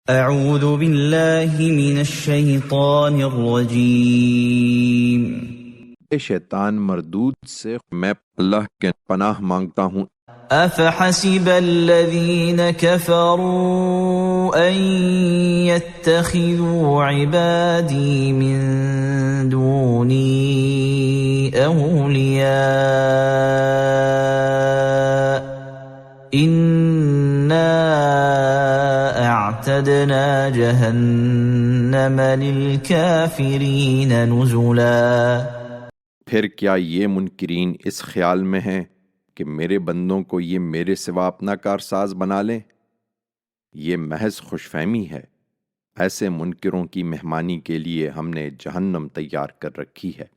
اعوذ باللہ من الشیطان الرجیم۔ شیطان مردود سے میں اللہ کے پناہ مانگتا ہوں۔ افحسب الذین کفروا ان يتخذوا عبادی من دونی اولیاء اعتدنا جہنم للکافرین نزلا۔ پھر کیا یہ منکرین اس خیال میں ہیں کہ میرے بندوں کو یہ میرے سوا اپنا کارساز بنا لیں؟ یہ محض خوش فہمی ہے۔ ایسے منکروں کی مہمانی کے لیے ہم نے جہنم تیار کر رکھی ہے۔